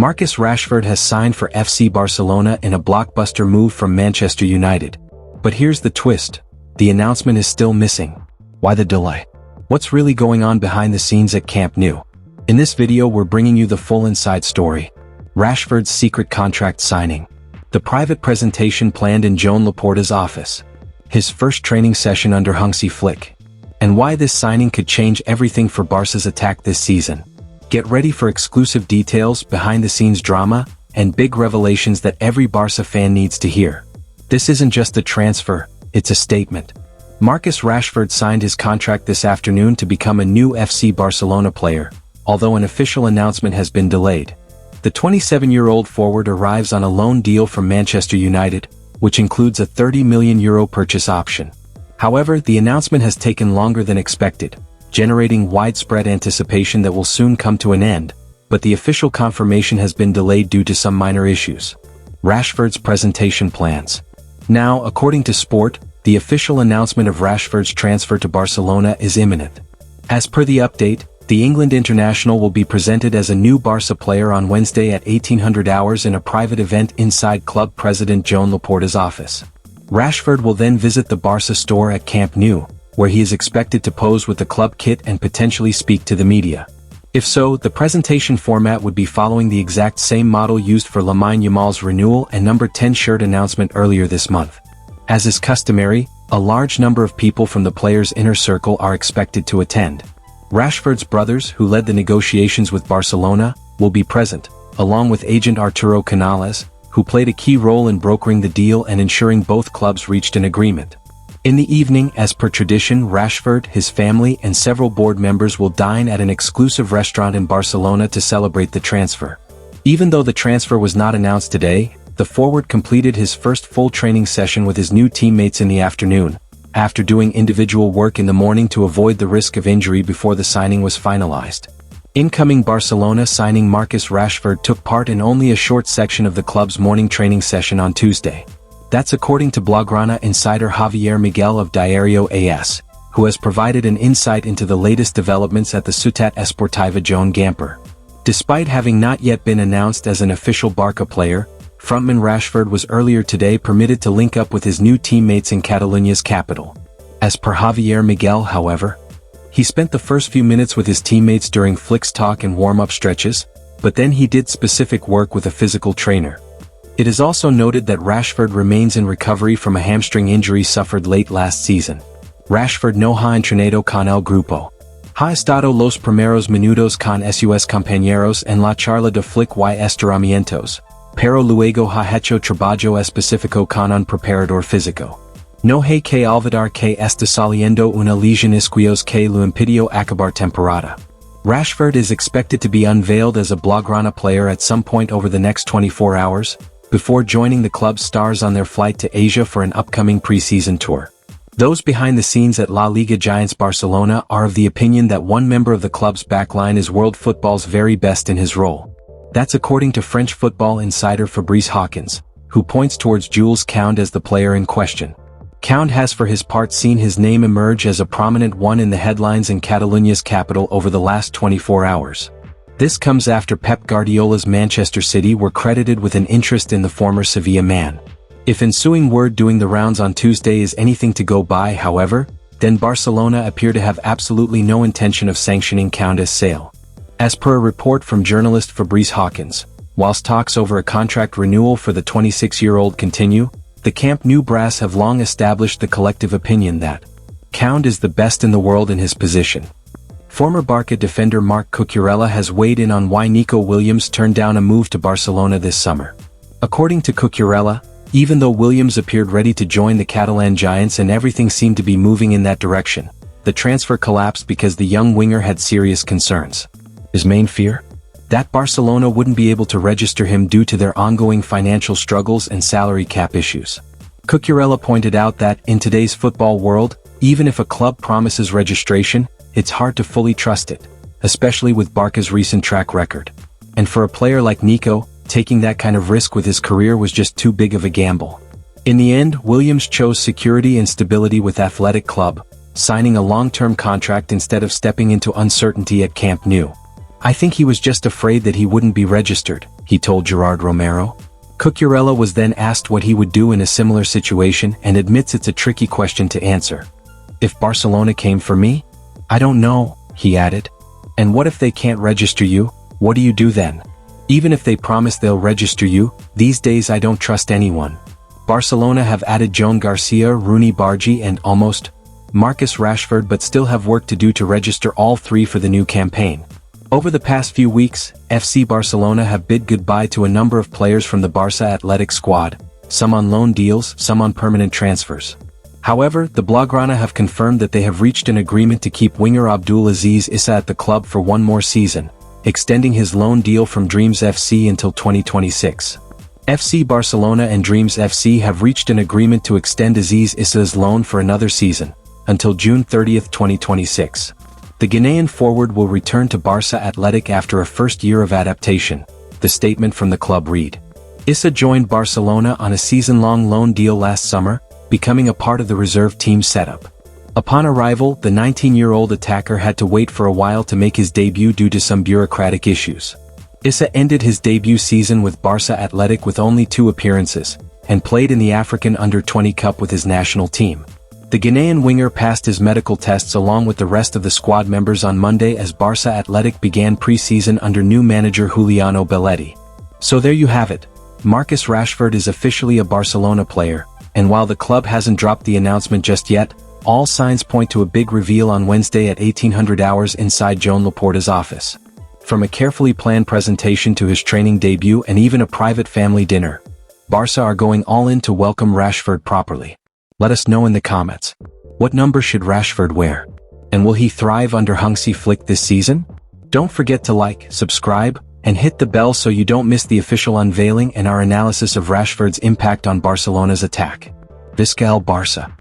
Marcus Rashford has signed for FC Barcelona in a blockbuster move from Manchester United. But here's the twist. The announcement is still missing. Why the delay? What's really going on behind the scenes at Camp Nou? In this video we're bringing you the full inside story. Rashford's secret contract signing. The private presentation planned in Joan Laporta's office. His first training session under Hansi Flick. And why this signing could change everything for Barca's attack this season. Get ready for exclusive details, behind-the-scenes drama, and big revelations that every Barca fan needs to hear. This isn't just a transfer, it's a statement. Marcus Rashford signed his contract this afternoon to become a new FC Barcelona player, although an official announcement has been delayed. The 27-year-old forward arrives on a loan deal from Manchester United, which includes a €30 million purchase option. However, the announcement has taken longer than expected, generating widespread anticipation that will soon come to an end, but the official confirmation has been delayed due to some minor issues. Rashford's presentation plans. Now, according to Sport, the official announcement of Rashford's transfer to Barcelona is imminent. As per the update, the England international will be presented as a new Barca player on Wednesday at 1800 hours in a private event inside club president Joan Laporta's office. Rashford will then visit the Barca store at Camp Nou, where he is expected to pose with the club kit and potentially speak to the media. If so, the presentation format would be following the exact same model used for Lamine Yamal's renewal and number 10 shirt announcement earlier this month. As is customary, a large number of people from the player's inner circle are expected to attend. Rashford's brothers, who led the negotiations with Barcelona, will be present, along with agent Arturo Canales, who played a key role in brokering the deal and ensuring both clubs reached an agreement. In the evening, as per tradition, Rashford, his family, and several board members will dine at an exclusive restaurant in Barcelona to celebrate the transfer. Even though the transfer was not announced today, the forward completed his first full training session with his new teammates in the afternoon, after doing individual work in the morning to avoid the risk of injury before the signing was finalized. Incoming Barcelona signing Marcus Rashford took part in only a short section of the club's morning training session on Tuesday. That's according to Blaugrana insider Javier Miguel of Diario AS, who has provided an insight into the latest developments at the Ciutat Esportiva Joan Gamper. Despite having not yet been announced as an official Barca player, frontman Rashford was earlier today permitted to link up with his new teammates in Catalonia's capital. As per Javier Miguel, however, he spent the first few minutes with his teammates during Flick's talk and warm-up stretches, but then he did specific work with a physical trainer. It is also noted that Rashford remains in recovery from a hamstring injury suffered late last season. Rashford no ha entrenado con el grupo. Ha estado los primeros minutos con sus compañeros en la charla de Flick y estiramientos, pero luego ha hecho trabajo específico con un preparador físico. No hay que olvidar que está saliendo una lesión isquios que lo impidió acabar temporada. Rashford is expected to be unveiled as a Blaugrana player at some point over the next 24 hours, before joining the club's stars on their flight to Asia for an upcoming preseason tour. Those behind the scenes at La Liga giants Barcelona are of the opinion that one member of the club's backline is world football's very best in his role. That's according to French football insider Fabrice Hawkins, who points towards Jules Koundé as the player in question. Koundé has for his part seen his name emerge as a prominent one in the headlines in Catalonia's capital over the last 24 hours. This comes after Pep Guardiola's Manchester City were credited with an interest in the former Sevilla man. If ensuing word doing the rounds on Tuesday is anything to go by, however, then Barcelona appear to have absolutely no intention of sanctioning Koundé's sale. As per a report from journalist Fabrice Hawkins, whilst talks over a contract renewal for the 26-year-old continue, the Camp Nou brass have long established the collective opinion that Koundé is the best in the world in his position. Former Barca defender Marc Cucurella has weighed in on why Nico Williams turned down a move to Barcelona this summer. According to Cucurella, even though Williams appeared ready to join the Catalan giants and everything seemed to be moving in that direction, the transfer collapsed because the young winger had serious concerns. His main fear? That Barcelona wouldn't be able to register him due to their ongoing financial struggles and salary cap issues. Cucurella pointed out that, in today's football world, even if a club promises registration, it's hard to fully trust it, especially with Barca's recent track record. And for a player like Nico, taking that kind of risk with his career was just too big of a gamble. In the end, Williams chose security and stability with Athletic Club, signing a long-term contract instead of stepping into uncertainty at Camp Nou. "I think he was just afraid that he wouldn't be registered," he told Gerard Romero. Cucurella was then asked what he would do in a similar situation and admits it's a tricky question to answer. "If Barcelona came for me? I don't know," he added. "And what if they can't register you? What do you do then? Even if they promise they'll register you, these days I don't trust anyone." Barcelona have added Joan Garcia, Rooney Bargi and almost Marcus Rashford, but still have work to do to register all three for the new campaign. Over the past few weeks, FC Barcelona have bid goodbye to a number of players from the Barça athletic squad, some on loan deals, some on permanent transfers. However, the Blaugrana have confirmed that they have reached an agreement to keep winger Abdulaziz Issa at the club for one more season, extending his loan deal from Dreams FC until 2026. FC Barcelona and Dreams FC have reached an agreement to extend Aziz Issa's loan for another season, until June 30, 2026. The Ghanaian forward will return to Barça Athletic after a first year of adaptation, the statement from the club read. Issa joined Barcelona on a season-long loan deal last summer, becoming a part of the reserve team setup. Upon arrival, the 19-year-old attacker had to wait for a while to make his debut due to some bureaucratic issues. Issa ended his debut season with Barça Athletic with only 2 appearances, and played in the African Under-20 Cup with his national team. The Ghanaian winger passed his medical tests along with the rest of the squad members on Monday as Barça Athletic began pre-season under new manager Juliano Belletti. So there you have it. Marcus Rashford is officially a Barcelona player, and while the club hasn't dropped the announcement just yet, all signs point to a big reveal on Wednesday at 1800 hours inside Joan Laporta's office. From a carefully planned presentation to his training debut and even a private family dinner, Barça are going all in to welcome Rashford properly. Let us know in the comments. What number should Rashford wear? And will he thrive under Hansi Flick this season? Don't forget to like, subscribe, and hit the bell so you don't miss the official unveiling and our analysis of Rashford's impact on Barcelona's attack. Visca el Barça.